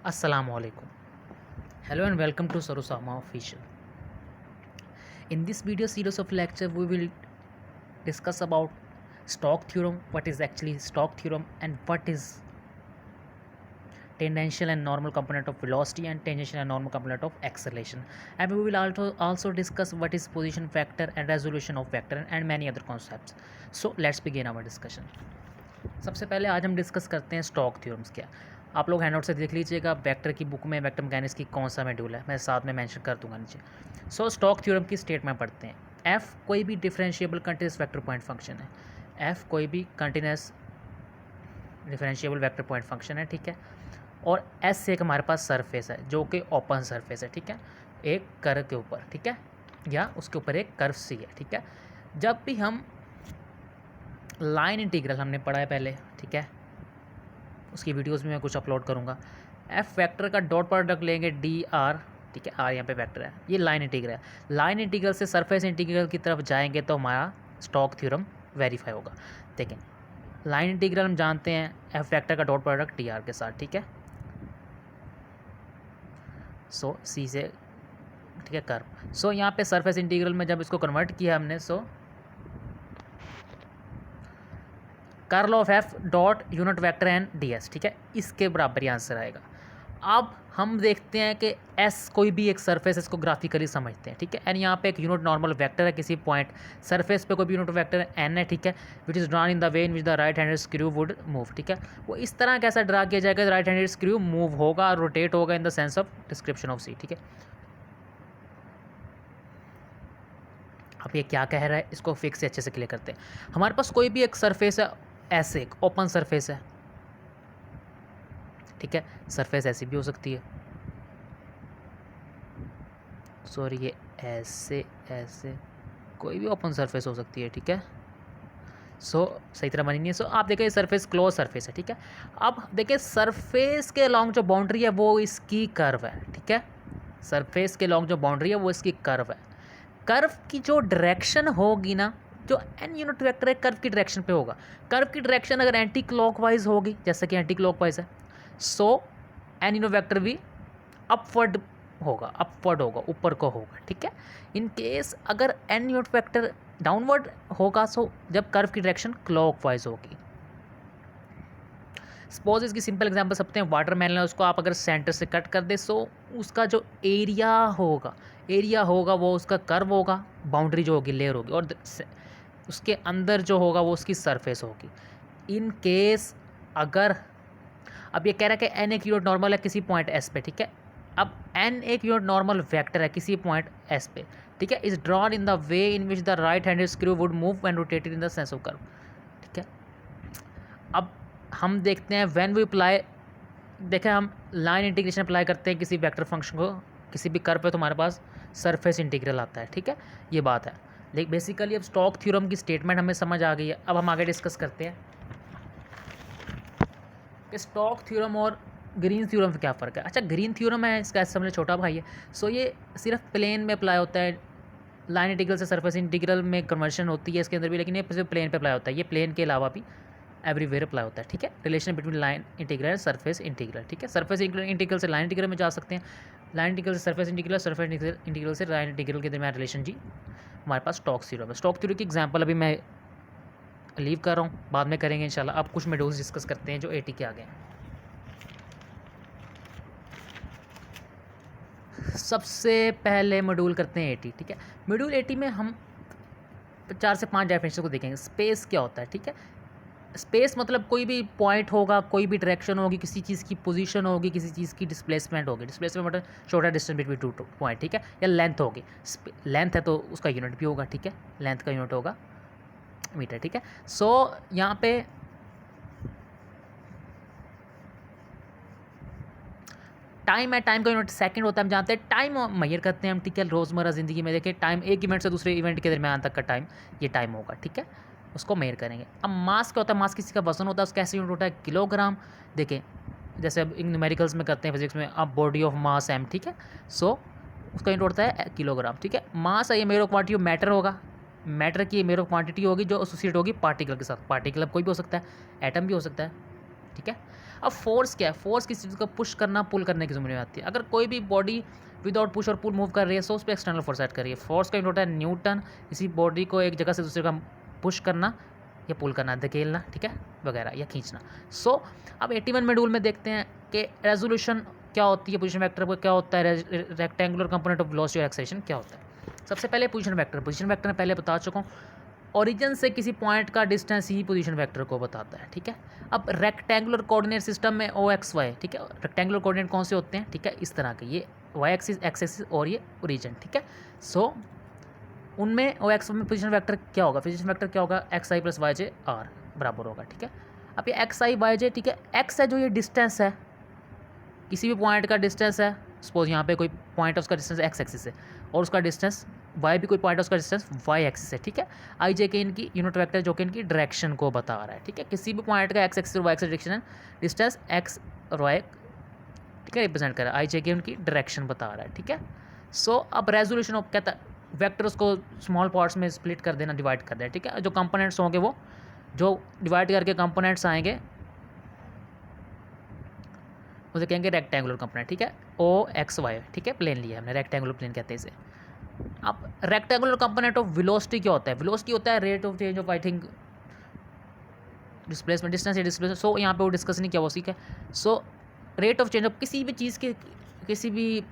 Assalamualaikum. Hello and welcome to Sarusama Official. In this video series of lecture, we will discuss about Stokes theorem, what is actually Stokes theorem, and what is tangential and normal component of velocity and tangential and normal component of acceleration. And we will also discuss what is position vector and resolution of vector and many other concepts. So let's begin our discussion. सबसे पहले आज हम discuss करते हैं Stokes theorems क्या। आप लोग handout से देख लीजिएगा, वेक्टर की बुक में वेक्टर मैकेनिक्स की कौन सा मॉड्यूल है, मैं साथ में मेंशन कर दूंगा नीचे। सो स्टोक्स थ्योरम की स्टेटमेंट पढ़ते हैं। एफ कोई भी differentiable continuous vector point function है। एफ कोई भी continuous differentiable vector point function है, ठीक है। और एस से एक हमारे पास सरफेस है जो कि ओपन सरफेस है, ठीक है, एक कर्व के ऊपर, ठीक है, या उसके ऊपर एक कर्व सी है, ठीक है। जब भी हम लाइन इंटीग्रल हमने पढ़ा है पहले, ठीक है, उसकी वीडियोस में मैं कुछ अपलोड करूँगा। एफ वेक्टर का डॉट प्रोडक्ट लेंगे डी आर, ठीक है, आर यहाँ पे वेक्टर है, ये लाइन इंटीग्रल है। लाइन इंटीग्रल से सरफेस इंटीग्रल की तरफ जाएंगे तो हमारा स्टोक्स थ्योरम वेरीफाई होगा। देखें, लाइन इंटीग्रल हम जानते हैं एफ वेक्टर का डॉट प्रोडक्ट डी आर के साथ, ठीक है। सो सी से, ठीक है, कर्व। सो यहाँ पे सरफेस इंटीग्रल में जब इसको कन्वर्ट किया हमने, so curl of F dot unit vector n d s, ठीक है, इसके बराबर ही आंसर आएगा। अब हम देखते हैं कि एस कोई भी एक सरफेस, इसको ग्राफिकली समझते हैं, ठीक है। एन यहाँ पे एक यूनिट नॉर्मल वेक्टर है किसी पॉइंट सरफेस पे, कोई भी यूनिट वेक्टर एन है, ठीक है, which is drawn in the way in which the right handed screw would move, ठीक है। वो इस तरह कैसा ड्रा किया जाएगा, राइट हैंडेड स्क्रू मूव होगा और रोटेट होगा in the sense of description of C, ठीक है। अब ये क्या कह रहा है, इसको फिक्स से अच्छे से क्लियर करते हैं। हमारे पास कोई भी एक सरफेस है, ऐसे एक ओपन सरफेस है, ठीक है, सरफेस ऐसी भी हो सकती है, सॉरी ये ऐसे ऐसे कोई भी ओपन सरफेस हो सकती है, ठीक है। सो सही तरह बनी नहीं है। सो आप देखिए सरफेस क्लोज सरफेस है, ठीक है। अब देखिए सरफेस के लॉन्ग जो बाउंड्री है वो इसकी कर्व है, ठीक है। सरफेस के लॉन्ग जो बाउंड्री है वो इसकी कर्व है। कर्व की जो डायरेक्शन होगी ना, जो एन यूनिट वेक्टर है कर्व की डायरेक्शन पे होगा। कर्व की डायरेक्शन अगर एंटी क्लॉकवाइज होगी, जैसे कि एंटी क्लॉकवाइज है, सो एन यूनिट वेक्टर भी अपवर्ड होगा, ऊपर को होगा, ठीक है। इन केस अगर एन यूनिट वेक्टर डाउनवर्ड होगा, सो जब कर्व की डायरेक्शन क्लॉकवाइज होगी। सपोज इसकी सिंपल एग्जांपल सकते हैं, वाटरमेलन है, उसको आप अगर सेंटर से कट कर दे, सो उसका जो एरिया होगा वो उसका कर्व होगा, बाउंड्री जो होगी लेयर होगी, और उसके अंदर जो होगा वो उसकी सरफेस होगी। इन केस अगर अब ये कह रहा है कि एन एक यूनिट नॉर्मल है किसी पॉइंट एस पे, ठीक है। अब एन एक यूनिट नॉर्मल वेक्टर है किसी पॉइंट एस पे, ठीक है, is drawn in the way in which the right handed screw would move and rotated in the sense of curve, ठीक है। अब हम देखते हैं व्हेन वी अप्लाई, देखें हम लाइन इंटीग्रेशन अप्लाई करते हैं किसी वेक्टर फंक्शन को किसी भी कर्व पे, तो हमारे पास सरफेस इंटीग्रल आता है, ठीक है, ये बात है। लेकिन बेसिकली अब स्टोक्स थ्योरम की स्टेटमेंट हमें समझ आ गई है। अब हम आगे डिस्कस करते हैं कि स्टोक्स थ्योरम और ग्रीन थ्योरम में क्या फ़र्क है। अच्छा, ग्रीन थ्योरम है, इसका समझ छोटा भाई है। सो ये सिर्फ प्लेन में अप्लाई होता है, लाइन इंटीग्रल से सरफेस इंटीग्रल में कन्वर्शन होती है इसके अंदर भी, लेकिन ये सिर्फ प्लेन पे अप्लाई होता है। ये प्लेन के अलावा भी एवरीवेयर अप्लाई होता है, ठीक है। Relation between line integral and surface integral, ठीक है। सरफेस इंटीग्रल से लाइन इंटीग्रल में जा सकते हैं, लाइन इंटीग्रल से सरफेस इंटीग्रल, सरफेस इंटीग्रल से लाइन इंटीग्रल के दरमियान रिलेशन जी हमारे पास स्टोक्स थ्योरम है। स्टोक्स थ्योरम की एग्जांपल अभी मैं लीव कर रहा हूँ, बाद में करेंगे इंशाल्लाह। अब कुछ मॉड्यूल्स डिस्कस करते हैं जो 80 के आगे हैं। सबसे पहले मॉड्यूल करते हैं 80, ठीक है। मॉड्यूल 80 में हम 4 से 5 डेफिनेशन को देखेंगे। स्पेस क्या होता है, ठीक है। स्पेस मतलब कोई भी पॉइंट होगा, कोई भी डायरेक्शन होगी, किसी चीज़ की पोजीशन होगी, किसी चीज़ की डिस्प्लेसमेंट होगी। डिस्प्लेसमेंट मतलब shorter distance between two point, ठीक है, या लेंथ होगी। लेंथ है तो उसका यूनिट भी होगा, ठीक है, लेंथ का यूनिट होगा मीटर, ठीक है। सो यहाँ पे टाइम है, टाइम का यूनिट सेकंड होता है, हम जानते हैं। टाइम मेजर करते हैं हम, ठीक है, रोज़मर्रा ज़िंदगी में देखिए टाइम एक इवेंट से दूसरे इवेंट के दरमियान तक का टाइम, ये टाइम होगा, ठीक है, उसको मेजर करेंगे। अब मास क्या होता है, मास किसी का वजन होता है, उसका कैसे यूनिट होता है, किलोग्राम। देखें जैसे अब इन न्यूमेरिकल्स में करते हैं फिजिक्स में, अब बॉडी ऑफ मास एम, ठीक है, सो उसका यूनिट होता है किलोग्राम, ठीक है। मास है ये मेरे क्वांटिटी ऑफ मैटर होगा, मैटर की मेरे क्वांटिटी होगी जो एसोसिएट होगी पार्टिकल के साथ। पार्टिकल अब कोई भी हो सकता है, एटम भी हो सकता है, ठीक है। अब फोर्स क्या है, फोर्स किसी चीज़ को पुश करना पुल करने की जिम्मेदारी आती है। अगर कोई भी बॉडी विदाउट पुश और पुल मूव कर रही है, सो उस पर एक्सटर्नल फोर्स एक्ट कर रही है। फोर्स का यूनिट होता है न्यूटन, इसी बॉडी को एक जगह से दूसरी जगह पुश करना या पुल करना, धकेलना, ठीक है, वगैरह, या खींचना। सो अब 81 में रूल में देखते हैं कि रेजोल्यूशन क्या होती है, पोजीशन वेक्टर क्या होता है, रेक्टेंगुलर कंपोनेंट ऑफ वेलोसिटी और एक्सेलरेशन क्या होता है। सबसे पहले पोजीशन वेक्टर मैं पहले बता चुका हूँ, ओरिजिन से किसी पॉइंट का डिस्टेंस ही पोजीशन वेक्टर को बताता है, ठीक है। अब रेक्टेंगुलर कोऑर्डिनेट सिस्टम में ओ एक्स वाई, ठीक है, रेक्टेंगुलर कोऑर्डिनेट कौन से होते हैं, ठीक है, इस तरह के, ये वाई एक्सिस, एक्स एक्सिस और ये ओरिजिन, ठीक है। सो उनमें ओ एक्स में पोजीशन वेक्टर क्या होगा, पोजीशन वेक्टर क्या होगा, x i plus y J are बराबर होगा, ठीक है। अब ये एक्स आई वाई जे, ठीक है, एक्स है जो ये डिस्टेंस है, किसी भी पॉइंट का डिस्टेंस है, सपोज यहाँ पे कोई पॉइंट है उसका डिस्टेंस एक्स एक्सिस है, और उसका डिस्टेंस वाई भी कोई पॉइंट है उसका डिस्टेंस वाई एक्सिस है, ठीक है। आई जे के इनकी यूनिट वेक्टर जो कि इनकी डायरेक्शन को बता रहा है, ठीक है। किसी भी पॉइंट का एक्स एक्सिस और वाई एक्सिस डायरेक्शन है, डिस्टेंस एक्स और वाई, ठीक है, रिप्रेजेंट कर रहा है। आई जे के उनकी डायरेक्शन बता रहा है, ठीक है। सो अब रेजोल्यूशन ऑफ कहता है वेक्टर्स को स्मॉल पार्ट्स में स्प्लिट कर देना, डिवाइड कर देना, ठीक है। जो कंपोनेंट्स होंगे वो जो डिवाइड करके कंपोनेंट्स आएंगे उसे कहेंगे रेक्टेंगुलर कंपोनेंट, ठीक है। ओ एक्स वाई, ठीक है, प्लेन लिया हमने, रेक्टेंगुलर प्लेन कहते हैं इसे। अब रेक्टेंगुलर कंपोनेंट ऑफ वेलोसिटी क्या होता है, वेलोसिटी होता है rate of change of, I think, displacement, distance या डिस्प्लेसमेंट। सो यहाँ पे वो डिस्कस नहीं किया वो, ठीक है। So rate of change of किसी भी चीज़ के, किसी भी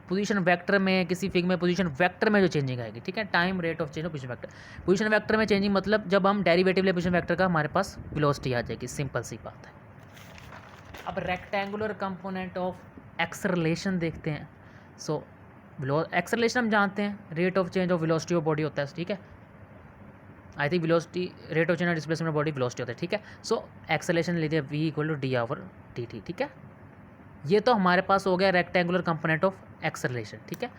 पोजीशन वेक्टर में, किसी फिग में पोजीशन वेक्टर में जो चेंजिंग आएगी, ठीक है, time rate of change of position vector. Position vector में चेंजिंग मतलब जब हम डेरिवेटिव ले पोजीशन वेक्टर का, हमारे पास वेलोसिटी आ जाएगी, सिंपल सी बात है। अब रेक्टेंगुलर कंपोनेंट ऑफ एक्सेलरेशन देखते हैं। सो एक्सेलरेशन हम जानते हैं rate of change of velocity of body होता है, ठीक है। I think velocity rate of change of displacement of body velocity होता है, ठीक है। सो एक्सेलरेशन ले लिया v equal to D over D T, ठीक है। ये तो हमारे पास हो गया रेक्टेंगुलर कंपोनेंट ऑफ एक्सेलरेशन, ठीक है।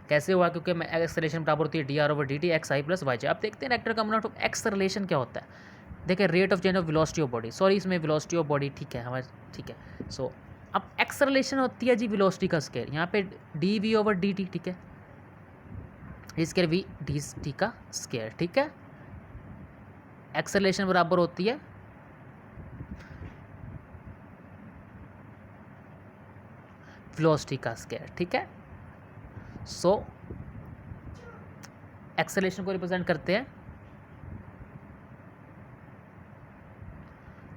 कैसे हुआ, क्योंकि एक्सेलरेशन बराबर होती है d r over D t x i plus y j. अब देखते हैं रेक्टेंगुलर कंपोनेंट ऑफ एक्सेलरेशन क्या होता है। देखिए rate of change of velocity of body, sorry इसमें वेलोसिटी ऑफ बॉडी, ठीक है हमारे, ठीक है। सो अब एक्सेलरेशन होती है जी वेलोसिटी का स्केयर, यहाँ पे D V over D T, ठीक है, D square V D T का स्केयर, ठीक है। एक्सेलरेशन बराबर होती है वेलोसिटी का स्केयर, ठीक है। सो एक्सेलरेशन को रिप्रेजेंट करते हैं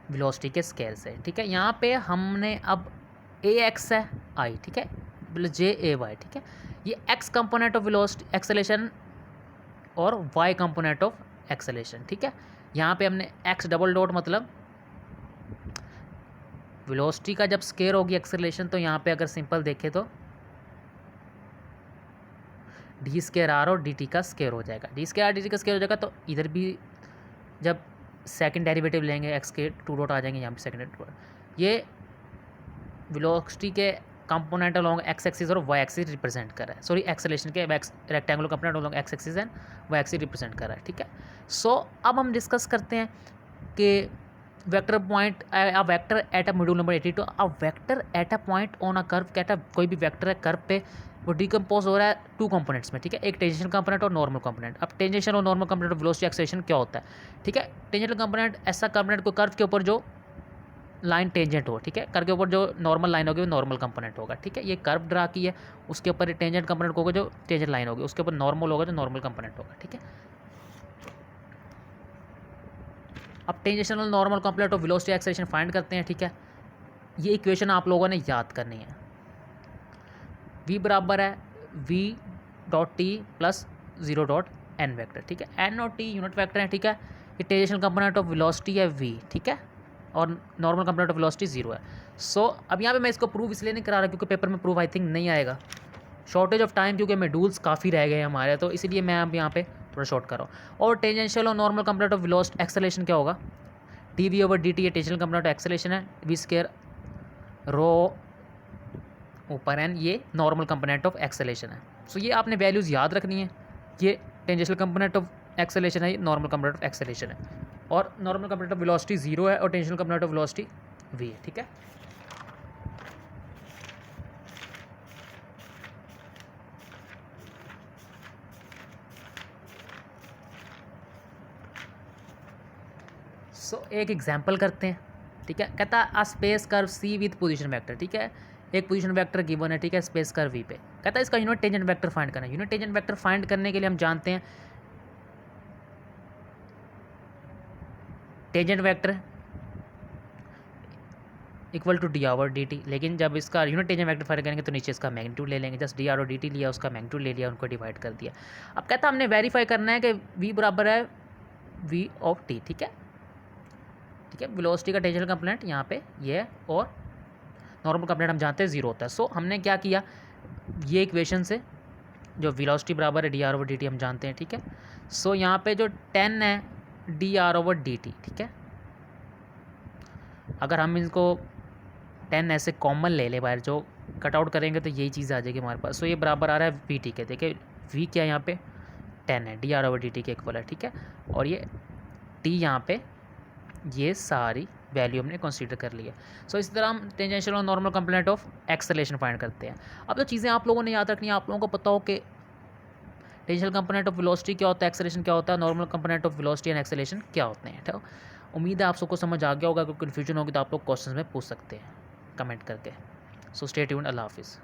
वेलोसिटी के स्केयर से, ठीक है। यहाँ पे हमने अब ए एक्स है आई, ठीक है, जे ए वाई, ठीक है। ये x component of velocity acceleration और वाई कंपोनेंट ऑफ एक्सेलरेशन, ठीक है। यहाँ पे हमने एक्स डबल डॉट मतलब वेलोसिटी का जब स्केयर होगी एक्सेलरेशन, तो यहाँ पे अगर सिंपल देखें तो डी स्केयर आर और डी टी का स्केयर हो जाएगा, D square R D T का स्केयर हो जाएगा। तो इधर भी जब सेकंड डेरिवेटिव लेंगे एक्स के टू डॉट आ जाएंगे, यहाँ पे सेकंड डॉट, ये वेलोसिटी के कंपोनेंट अलोंग एक्स एक्सिस और वाई एक्सिस रिप्रेजेंट कर रहा है, सॉरी एक्सेलरेशन के rectangular component along X axis and Y axis represent कर रहा है, ठीक है। सो अब हम डिस्कस करते हैं कि vector point a vector at a module number 82, a vector at a point on a curve, कहता है कोई भी वेक्टर है कर्व पे, वो डिकम्पोज हो रहा है टू कंपोनेंट्स में, ठीक है, एक टेंजेंशियल कंपोनेंट और नॉर्मल कंपोनेंट। अब टेंजेंशियल और normal component of velocity acceleration क्या होता है, ठीक है। टेंजेंशियल कंपोनेंट ऐसा कंपोनेंट को कर्व के ऊपर जो लाइन टेंजेंट हो, ठीक है, कर्व के ऊपर जो नॉर्मल लाइन होगी वो नॉर्मल कंपोनेंट होगा, ठीक है। ये कर्व ड्रा की है, उसके ऊपर टेंजेंट कंपोनेंट होगा जो टेंजेंट लाइन होगी, उसके ऊपर नॉर्मल होगा जो नॉर्मल कंपोनेंट होगा, ठीक है। अब टेंजेंशियल और normal component of velocity acceleration find करते हैं, ठीक है। ये इक्वेशन आप लोगों ने याद करनी है। v बराबर है v dot T plus zero dot N vector, ठीक है। एन और टी यूनिट वेक्टर है, ठीक है। ये टेंजेंशियल कंपोनेंट ऑफ वेलोसिटी है v, ठीक है, और normal component of velocity zero है। सो अब यहाँ पे मैं इसको प्रूव इसलिए नहीं करा रहा क्योंकि पेपर में प्रूव आई थिंक नहीं आएगा, शॉर्टेज ऑफ टाइम, क्योंकि मॉड्यूल्स काफ़ी रह गए हैं हमारे, तो इसीलिए मैं अब यहाँ पे थोड़ा शॉर्ट कर रहा हूँ। और टेंजेंशियल और normal component of velocity acceleration क्या होगा, D V over D T, ये टेंजेंशियल कंपोनेंट ऑफ एक्सेलरेशन है, वी स्केयर रो ऊपर एन, ये नॉर्मल कंपोनेंट ऑफ एक्सेलरेशन है। सो ये आपने वैल्यूज़ याद रखनी है, ये टेंजेंशियल कंपोनेंट ऑफ एक्सेलरेशन है, ये नॉर्मल कंपोनेंट ऑफ एक्सेलरेशन है, और normal component of velocity zero है और tangential component of velocity V है, ठीक है। सो एक एग्जाम्पल करते हैं, ठीक है। कहता है a space curve C with position vector, ठीक है, एक पोजीशन वेक्टर गिवन है, ठीक है, स्पेस कर्व वी पे। कहता है इसका यूनिट टेंजेंट वेक्टर फाइंड करना है। यूनिट टेंजेंट वेक्टर फाइंड करने के लिए हम जानते हैं tangent vector equal to D R और डी टी, लेकिन जब इसका यूनिट टेंजेंट वेक्टर फाइंड करेंगे तो नीचे इसका मैग्नीट्यूड ले लेंगे, जस्ट डी आर और डी टी लिया, उसका मैग्नीट्यूड ले लिया, उनको डिवाइड कर दिया। अब कहता है हमने वेरीफाई करना है कि वी बराबर है वी ऑफ टी, ठीक है, ठीक है, वेलोसिटी का टेंजेंशियल कंपोनेंट यहाँ पे ये है और नॉर्मल कंपोनेंट हम जानते हैं जीरो होता है। सो हमने क्या किया, ये इक्वेशन से जो वेलोसिटी बराबर है d r over D T हम जानते हैं, ठीक है। सो यहाँ पे जो 10 है d r over D T, ठीक है, अगर हम इनको 10 ऐसे कॉमन ले ले बाहर, जो कट आउट करेंगे तो यही चीज़ आ जाएगी हमारे पास। सो ये बराबर आ रहा है वी टी के, देखिए वी क्या यहाँ पे 10 है, d r over D T के इक्वल है, ठीक है, और ये टी यहाँ पे ये सारी वैल्यू हमने कंसीडर कर लिया। सो इस तरह हम टेंजेंशियल और normal component of acceleration find करते हैं। अब जो चीज़ें आप लोगों ने याद रखनी है, आप लोगों को पता हो कि टेंजेंशियल कंपोनेंट ऑफ वेलोसिटी क्या होता है, एक्सेलरेशन क्या होता है, normal component of velocity and acceleration क्या होते हैं, ठीक है। उम्मीद है आप सबको समझ आ गया होगा, कोई कन्फ्यूजन होगी तो आप लोग क्वेश्चन में पूछ सकते हैं कमेंट करके। सो स्टे ट्यून्ड, अल्लाह हाफिज़।